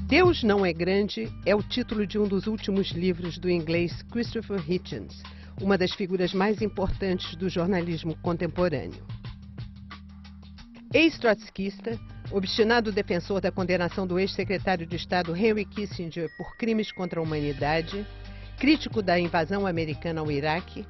Deus Não é Grande é o título de um dos últimos livros do inglês Christopher Hitchens, uma das figuras mais importantes do jornalismo contemporâneo. Ex-trotskista, obstinado defensor da condenação do ex-secretário de Estado Henry Kissinger por crimes contra a humanidade, crítico da invasão americana ao Iraque,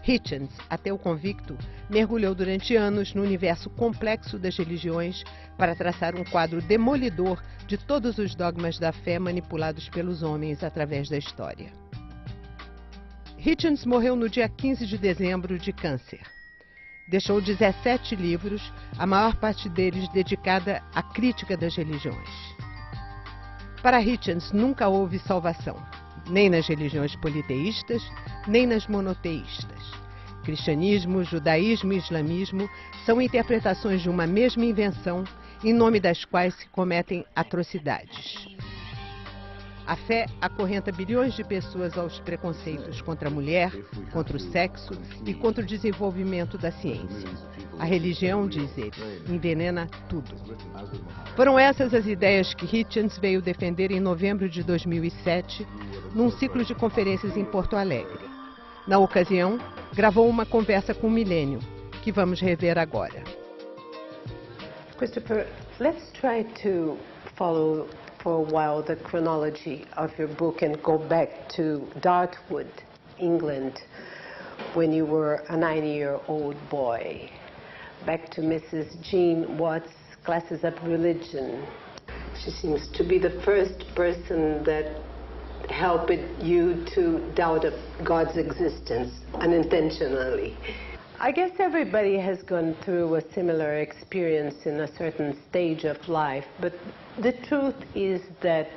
Hitchens, ateu convicto, mergulhou durante anos no universo complexo das religiões para traçar um quadro demolidor de todos os dogmas da fé manipulados pelos homens através da história. Hitchens morreu no dia 15 de dezembro de câncer. Deixou 17 livros, a maior parte deles dedicada à crítica das religiões. Para Hitchens, nunca houve salvação, nem nas religiões politeístas, nem nas monoteístas. Cristianismo, judaísmo e islamismo são interpretações de uma mesma invenção, em nome das quais se cometem atrocidades. A fé acorrenta bilhões de pessoas aos preconceitos contra a mulher, contra o sexo e contra o desenvolvimento da ciência. A religião, diz ele, envenena tudo. Foram essas as ideias que Hitchens veio defender em novembro de 2007, num ciclo de conferências em Porto Alegre. Na ocasião, gravou uma conversa com o Milênio, que vamos rever agora. Christopher, let's try to follow for a while the chronology of your book and go back to Dartwood, England, when you were a 9-year-old boy. Back to Mrs. Jean Watt's classes of religion. She seems to be the first person that helped you to doubt of God's existence unintentionally. I guess everybody has gone through a similar experience in a certain stage of life, but the truth is that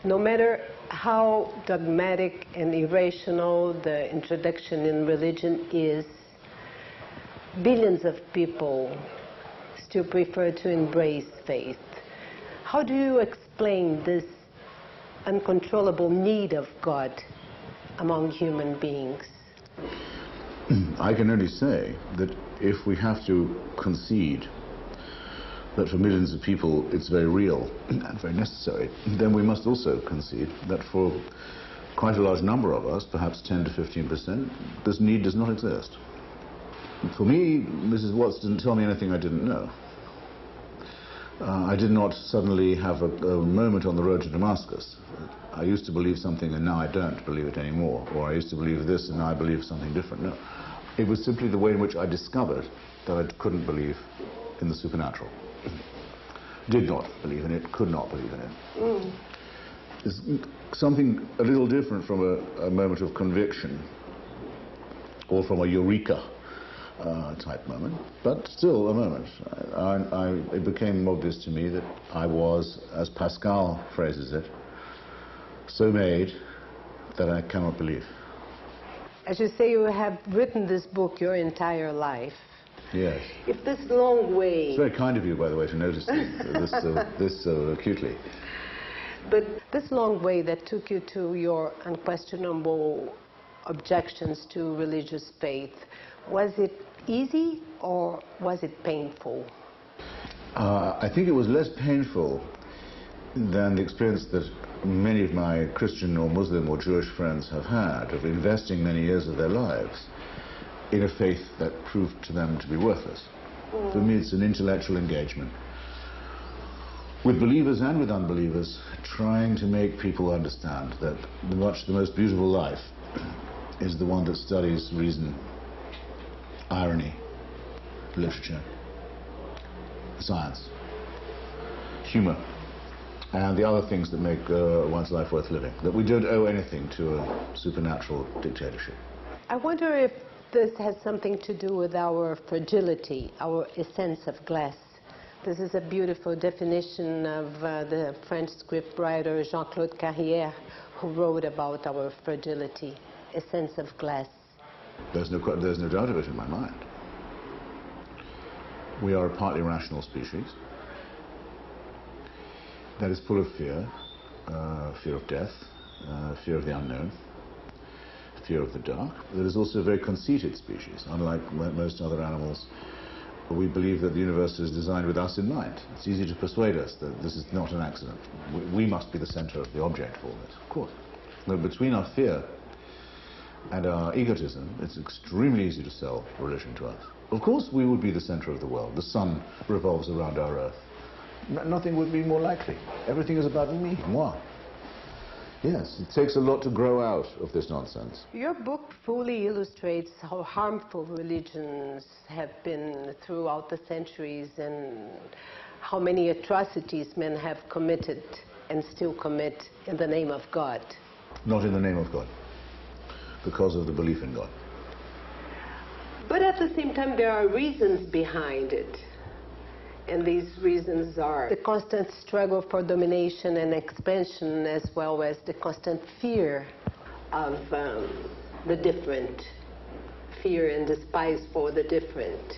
no matter how dogmatic and irrational the introduction in religion is, billions of people still prefer to embrace faith. How do you explain this uncontrollable need of God among human beings? I can only say that if we have to concede that for millions of people it's very real and very necessary, then we must also concede that for quite a large number of us, perhaps 10 to 15%, this need does not exist. For me, Mrs. Watts didn't tell me anything I didn't know. I did not suddenly have a moment on the road to Damascus. I used to believe something and now I don't believe it anymore. Or I used to believe this and now I believe something different. No. It was simply the way in which I discovered that I couldn't believe in the supernatural. Did not believe in it, could not believe in it. It's something a little different from a moment of conviction or from a eureka type moment, but still a moment. It became obvious to me that I was, as Pascal phrases it, so made that I cannot believe. As you say, you have written this book your entire life. Yes. If this long way... It's very kind of you, by the way, to notice this so acutely. But this long way that took you to your unquestionable objections to religious faith, was it easy or was it painful? I think it was less painful than the experience that many of my Christian or Muslim or Jewish friends have had of investing many years of their lives in a faith that proved to them to be worthless. For me, it's an intellectual engagement with believers and with unbelievers, trying to make people understand that the most beautiful life is the one that studies reason, irony, literature, science, humor, and the other things that make one's life worth living, that we don't owe anything to a supernatural dictatorship. I wonder if this has something to do with our fragility, our essence of glass. This is a beautiful definition of the French scriptwriter Jean-Claude Carrière, who wrote about our fragility, essence of glass. There's no doubt of it in my mind. We are a partly rational species that is full of fear, fear of death, fear of the unknown, fear of the dark. That is also a very conceited species. Unlike most other animals, We believe that the universe is designed with us in mind. It's easy to persuade us that this is not an accident. We must be the center of the object for this, of course. But between our fear and our egotism, it's extremely easy to sell religion to us. Of course we would be the center of the world. The sun revolves around our earth. Nothing would be more likely. Everything is about me, moi. Yes, it takes a lot to grow out of this nonsense. Your book fully illustrates how harmful religions have been throughout the centuries and how many atrocities men have committed and still commit in the name of God. Not in the name of God, because of the belief in God. But at the same time, there are reasons behind it. And these reasons are the constant struggle for domination and expansion, as well as the constant fear of the different, fear and despise for the different.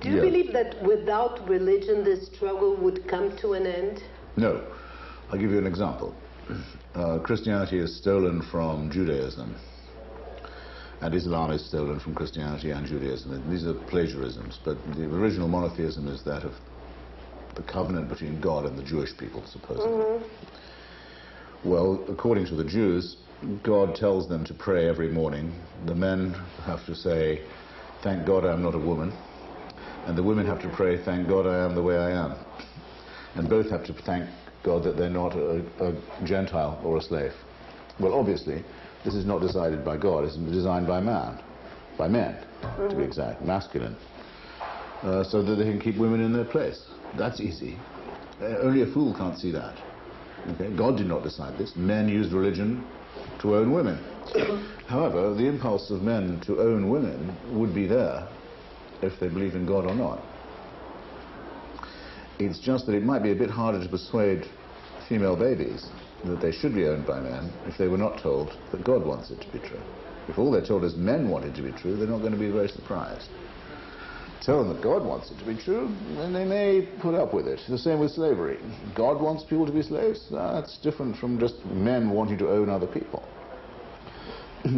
Do you believe that without religion, this struggle would come to an end? No. I'll give you an example. Christianity is stolen from Judaism, and Islam is stolen from Christianity and Judaism. These are plagiarisms, but the original monotheism is that of the covenant between God and the Jewish people, supposedly. Well, according to the Jews, God tells them to pray every morning. The men have to say, "Thank God I am not a woman," and the women have to pray, "Thank God I am the way I am." And both have to thank God that they're not a Gentile or a slave. Well, obviously, this is not decided by God. It's designed by men, to be exact, masculine, so that they can keep women in their place. That's easy. Only a fool can't see that. Okay? God did not decide this. Men used religion to own women. However, the impulse of men to own women would be there if they believe in God or not. It's just that it might be a bit harder to persuade female babies that they should be owned by men if they were not told that God wants it to be true. If all they're told is men want it to be true, they're not going to be very surprised. Tell them that God wants it to be true, and they may put up with it. The same with slavery. God wants people to be slaves? That's different from just men wanting to own other people.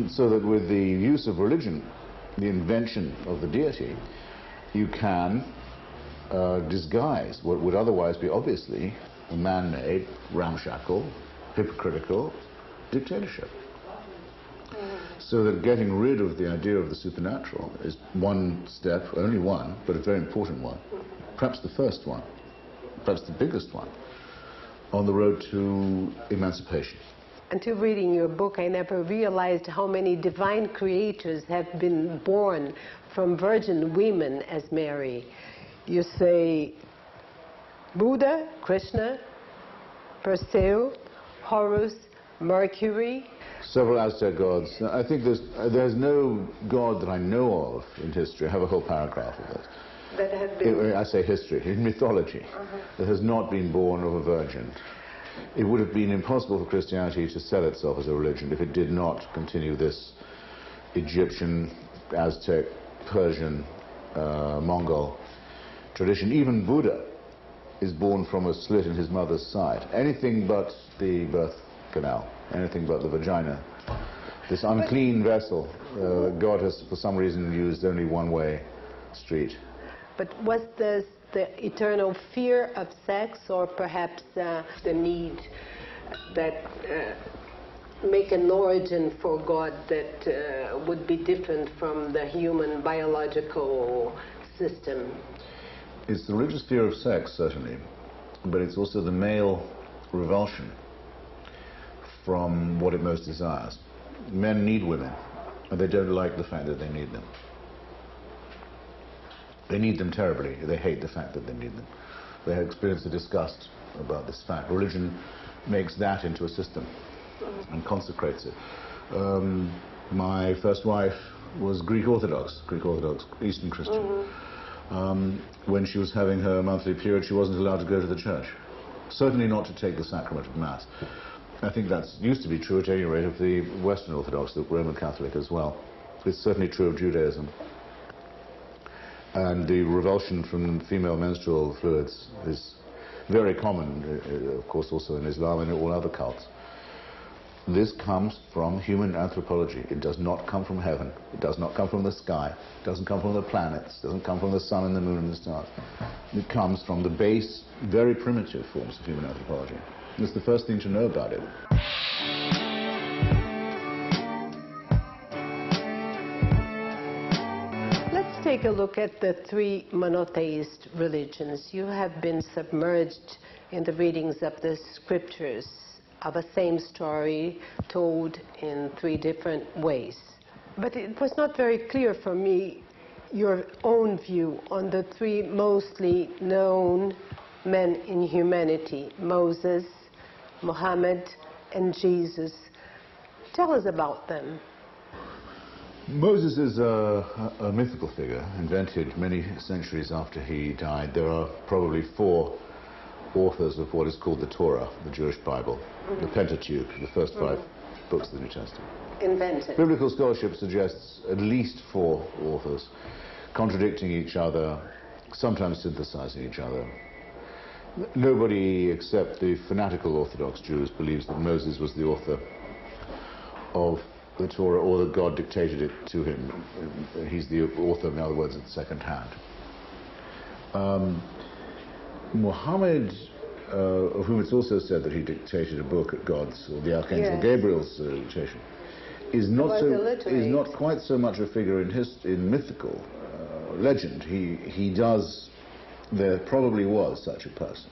So that with the use of religion, the invention of the deity, you can disguise what would otherwise be obviously a man-made, ramshackle, hypocritical dictatorship. So that getting rid of the idea of the supernatural is one step, only one, but a very important one, perhaps the first one, perhaps the biggest one, on the road to emancipation. Until reading your book, I never realized how many divine creatures have been born from virgin women as Mary. You say Buddha, Krishna, Perseu, Horus, Mercury. Several Aztec gods. I think there's no god that I know of in history. I have a whole paragraph of this. That have been... I say history, in mythology, that has not been born of a virgin. It would have been impossible for Christianity to sell itself as a religion if it did not continue this Egyptian, Aztec, Persian, Mongol tradition. Even Buddha is born from a slit in his mother's side. Anything but the birth canal, anything but the vagina. This unclean vessel, God has for some reason used only one-way street. But was this the eternal fear of sex, or perhaps the need that make an origin for God that would be different from the human biological system? It's the religious fear of sex, certainly, but it's also the male revulsion from what it most desires. Men need women, and they don't like the fact that they need them. They need them terribly. They hate the fact that they need them. They have experienced a disgust about this fact. Religion makes that into a system and consecrates it. My first wife was Greek Orthodox, Eastern Christian. When she was having her monthly period, she wasn't allowed to go to the church. Certainly not to take the sacrament of Mass. I think that used to be true, at any rate, of the Western Orthodox, the Roman Catholic as well. It's certainly true of Judaism. And the revulsion from female menstrual fluids is very common, of course, also in Islam and in all other cults. This comes from human anthropology. It does not come from heaven. It does not come from the sky. It doesn't come from the planets. It doesn't come from the sun and the moon and the stars. It comes from the base, very primitive forms of human anthropology. It's the first thing to know about it. Let's take a look at the three monotheist religions. You have been submerged in the readings of the scriptures of a same story told in three different ways. But it was not very clear for me your own view on the three mostly known men in humanity: Moses, Muhammad, and Jesus. Tell us about them. Moses is a mythical figure, invented many centuries after he died. There are probably four authors of what is called the Torah, the Jewish Bible, the Pentateuch, the first five books of the New Testament. Invented. Biblical scholarship suggests at least four authors, contradicting each other, sometimes synthesizing each other. Nobody except the fanatical Orthodox Jews believes that Moses was the author of the Torah, or that God dictated it to him. He's the author, in other words, at second hand. Muhammad, of whom it's also said that he dictated a book at God's, or the Archangel Gabriel's dictation, is not quite so much a figure in mythical legend. There probably was such a person.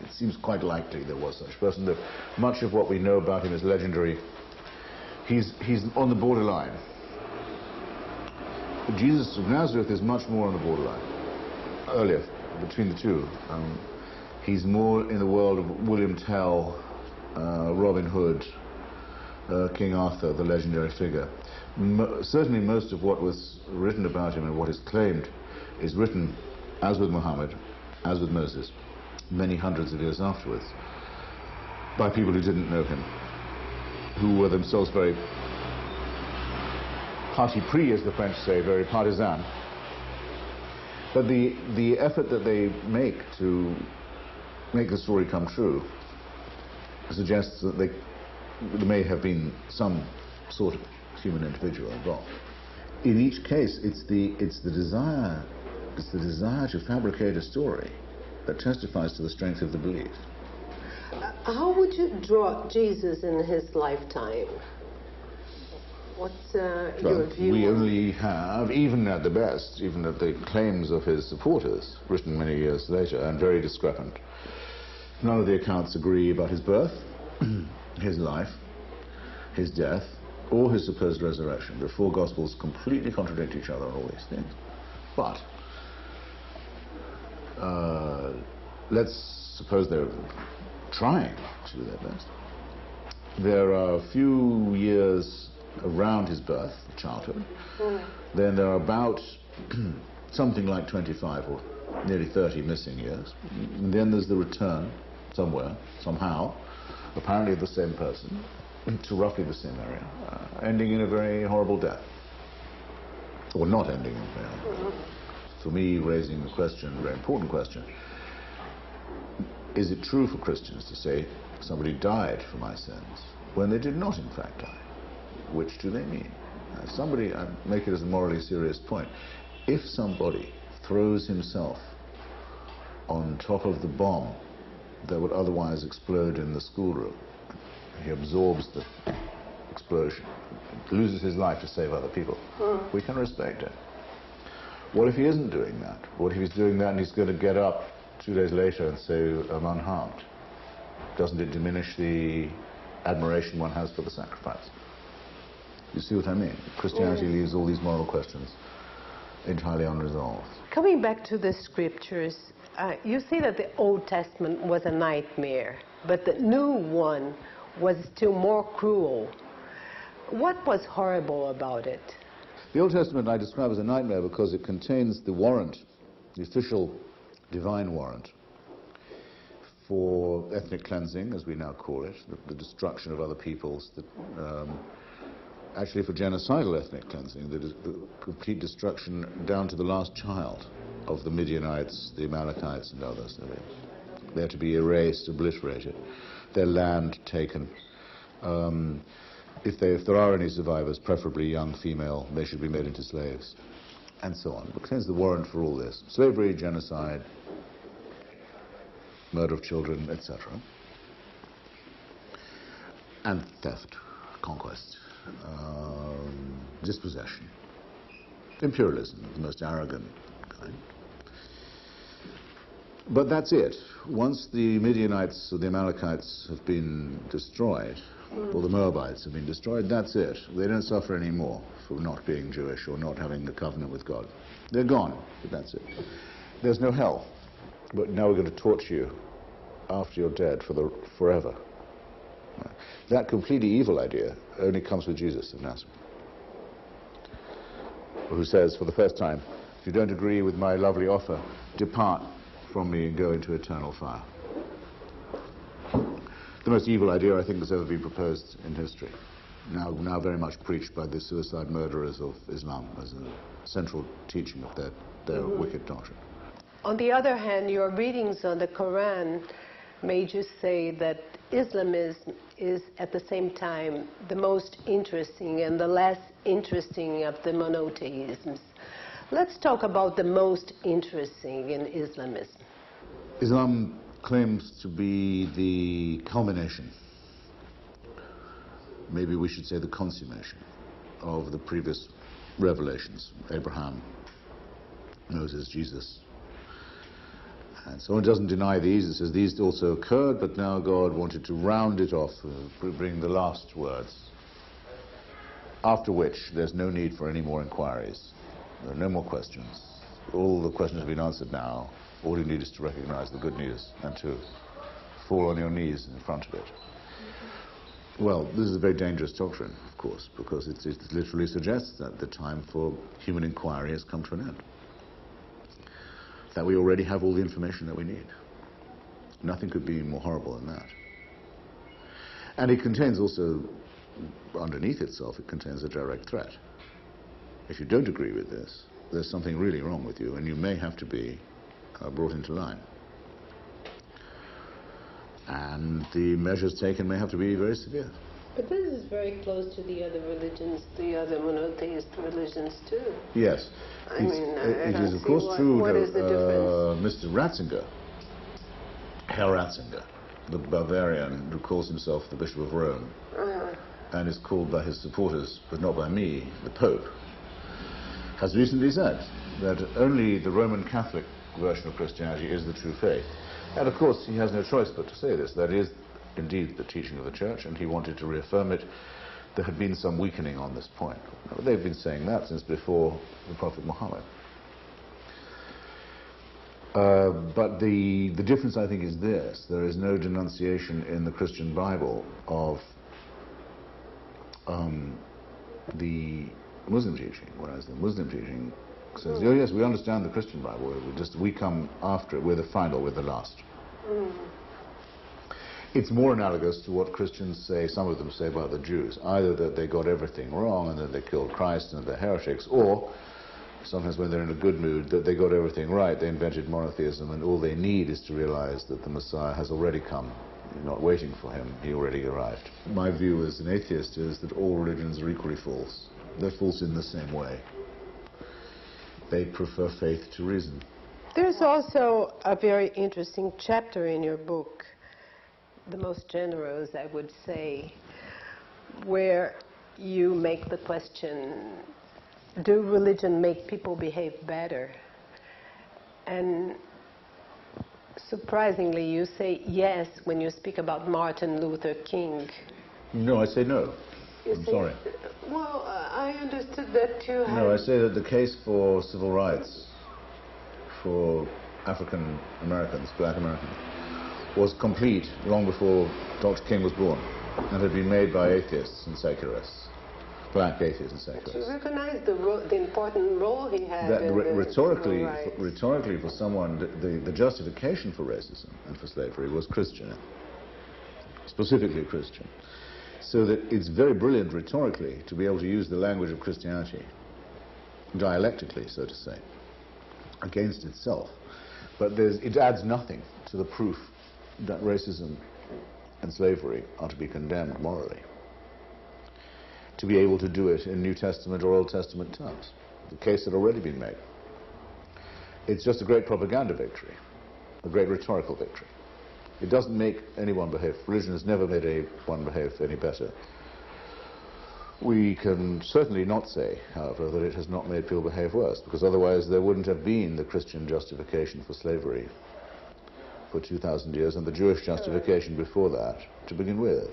It seems quite likely there was such a person, though much of what we know about him is legendary. He's on the borderline. Jesus of Nazareth is much more on the borderline. Earlier, between the two, he's more in the world of William Tell, Robin Hood, King Arthur, the legendary figure. Certainly most of what was written about him and what is claimed is written, as with Muhammad, as with Moses, many hundreds of years afterwards, by people who didn't know him, who were themselves very parti pris, as the French say, very partisan. But the effort that they make to make the story come true suggests that there may have been some sort of human individual involved. In each case, it's the desire to fabricate a story that testifies to the strength of the belief. How would you draw Jesus in his lifetime? What's your view? We only have, even at the best, even at the claims of his supporters, written many years later and very discrepant. None of the accounts agree about his birth, his life, his death, or his supposed resurrection. The four Gospels completely contradict each other on all these things. But let's suppose they're trying to do their best. There are a few years around his birth, childhood. Then there are about something like 25 or nearly 30 missing years. And then there's the return somewhere, somehow, apparently of the same person, to roughly the same area, ending in a very horrible death. Or not ending in a very horrible death. For me, raising the question, a very important question, is it true for Christians to say somebody died for my sins when they did not in fact die? Which do they mean? I make it as a morally serious point. If somebody throws himself on top of the bomb that would otherwise explode in the schoolroom, he absorbs the explosion, loses his life to save other people, we can respect it. What if he isn't doing that? What if he's doing that and he's going to get up 2 days later and say, I'm unharmed? Doesn't it diminish the admiration one has for the sacrifice? You see what I mean? Christianity leaves all these moral questions entirely unresolved. Coming back to the scriptures, you say that the Old Testament was a nightmare, but the new one was still more cruel. What was horrible about it? The Old Testament I describe as a nightmare because it contains the warrant, the official divine warrant, for ethnic cleansing, as we now call it, the destruction of other peoples, actually for genocidal ethnic cleansing, the complete destruction down to the last child of the Midianites, the Amalekites and others. They're to be erased, obliterated, their land taken, If there are any survivors, preferably young female, they should be made into slaves, and so on. It contains the warrant for all this. Slavery, genocide, murder of children, etc. And theft, conquest, dispossession, imperialism, the most arrogant kind. But that's it. Once the Midianites or the Amalekites have been destroyed, or the Moabites have been destroyed, that's it. They don't suffer anymore for not being Jewish or not having the covenant with God. They're gone, but that's it. There's no hell. But now we're going to torture you after you're dead forever. That completely evil idea only comes with Jesus of Nazareth, who says for the first time, if you don't agree with my lovely offer, depart from me and go into eternal fire. The most evil idea I think that's ever been proposed in history, now very much preached by the suicide murderers of Islam as a central teaching of their wicked doctrine. On the other hand, your readings on the Quran made you say that Islamism is at the same time the most interesting and the less interesting of the monotheisms. Let's talk about the most interesting in Islamism. Islam claims to be the culmination, maybe we should say the consummation, of the previous revelations, Abraham, Moses, Jesus. And so it doesn't deny these. It says these also occurred, but now God wanted to round it off, bring the last words, after which there's no need for any more inquiries. There are no more questions. All the questions have been answered now. All you need is to recognize the good news and to fall on your knees in front of it. Well, this is a very dangerous doctrine, of course, because it literally suggests that the time for human inquiry has come to an end. That we already have all the information that we need. Nothing could be more horrible than that. And it contains also, underneath itself, it contains a direct threat. If you don't agree with this, there's something really wrong with you, and you may have to be brought into line. And the measures taken may have to be very severe. But this is very close to the other religions, the other monotheist religions too. Yes. It is of course true what is the difference? Mr. Ratzinger, Herr Ratzinger, the Bavarian who calls himself the Bishop of Rome, and is called by his supporters, but not by me, the Pope, has recently said that only the Roman Catholic version of Christianity is the true faith. And of course he has no choice but to say this. That is indeed the teaching of the Church, and he wanted to reaffirm it. There had been some weakening on this point. They've been saying that since before the Prophet Muhammad. But the difference, I think, is this. There is no denunciation in the Christian Bible of the Muslim teaching, whereas the Muslim teaching says, oh yes, we understand the Christian Bible, we come after it, we're the final, we're the last. It's more analogous to what Christians say, some of them say about the Jews, either that they got everything wrong and that they killed Christ and they're heretics, or sometimes when they're in a good mood, that they got everything right, they invented monotheism, and all they need is to realize that the Messiah has already come. You're not waiting for him, he already arrived. My view as an atheist is that all religions are equally false. They're false in the same way. They prefer faith to reason. There's also a very interesting chapter in your book, the most generous, I would say, where you make the question, do religion make people behave better? And surprisingly, you say yes when you speak about Martin Luther King. No, I say no. I'm sorry. Well, I understood that you had... No, I say that the case for civil rights for African Americans, black Americans, was complete long before Dr. King was born, and had been made by atheists and secularists, black atheists and secularists. But you recognize the important role he had that in rhetorically, for someone, the justification for racism and for slavery was Christian, specifically Christian. So that it's very brilliant rhetorically to be able to use the language of Christianity, dialectically, so to say, against itself. But it adds nothing to the proof that racism and slavery are to be condemned morally. to be able to do it in New Testament or Old Testament terms. The case had already been made. It's just a great propaganda victory, a great rhetorical victory. It doesn't make anyone behave. Religion has never made anyone behave any better. We can certainly not say, however, that it has not made people behave worse, because otherwise there wouldn't have been the Christian justification for slavery for 2,000 years and the Jewish justification before that to begin with.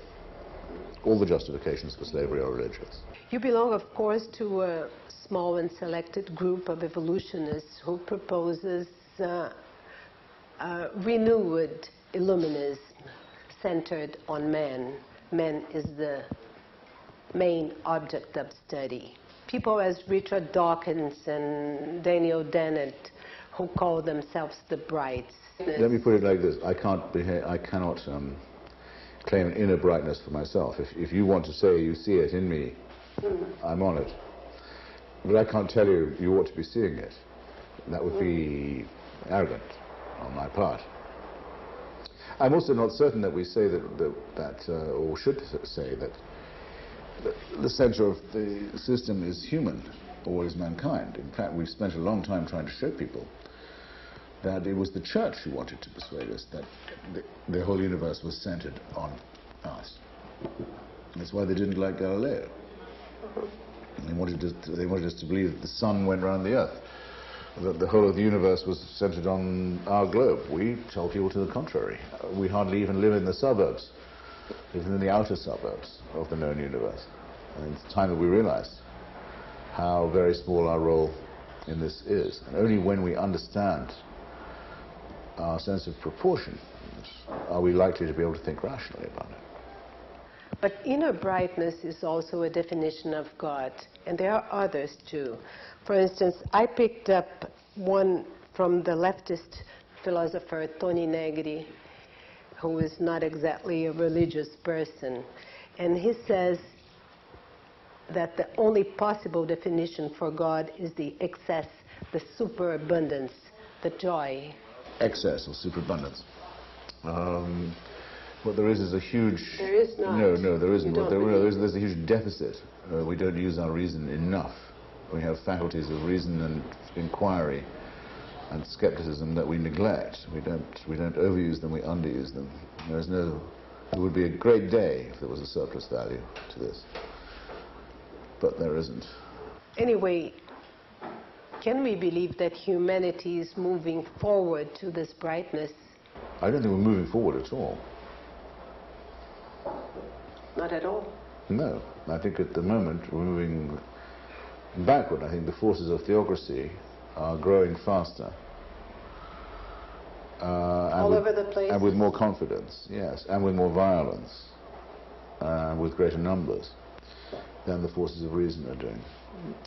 All the justifications for slavery are religious. You belong, of course, to a small and selected group of evolutionists who proposes renewed illuminism centered on man. Man is the main object of study. People as Richard Dawkins and Daniel Dennett, who call themselves the brights. Let me put it like this: I cannot claim an inner brightness for myself. If you want to say you see it in me, I'm on it. But I can't tell you you ought to be seeing it. That would be arrogant on my part. I'm also not certain that we say or should say that the center of the system is human or is mankind. In fact, we've spent a long time trying to show people that it was the church who wanted to persuade us that the whole universe was centered on us. That's why they didn't like Galileo. They wanted us to believe that the sun went around the earth, that the whole of the universe was centered on our globe. We tell people to the contrary. We hardly even live in the suburbs, even in the outer suburbs of the known universe. And it's time that we realized how very small our role in this is. And only when we understand our sense of proportion are we likely to be able to think rationally about it. But inner brightness is also a definition of God, and there are others too. For instance, I picked up one from the leftist philosopher Tony Negri, who is not exactly a religious person, and he says that the only possible definition for God is the excess, the superabundance, the joy. Excess or superabundance. What there is a huge... There is not. No, there isn't. There's a huge deficit. We don't use our reason enough. We have faculties of reason and inquiry and skepticism that we neglect. We don't overuse them, we underuse them. It would be a great day if there was a surplus value to this. But there isn't. Anyway, can we believe that humanity is moving forward to this brightness? I don't think we're moving forward at all. Not at all? No. I think at the moment we're moving backward. I think the forces of theocracy are growing faster. All over the place? And with more confidence, yes. And with more violence. With greater numbers than the forces of reason are doing.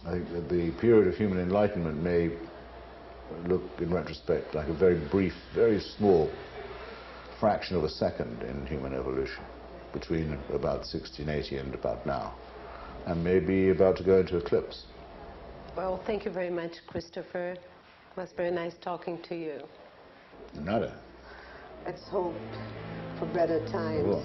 I think that the period of human enlightenment may look, in retrospect, like a very brief, very small fraction of a second in human evolution, between about 1680 and about now, and may be about to go into eclipse. Well, thank you very much, Christopher. It was very nice talking to you. Nada. Let's hope for better times. Well.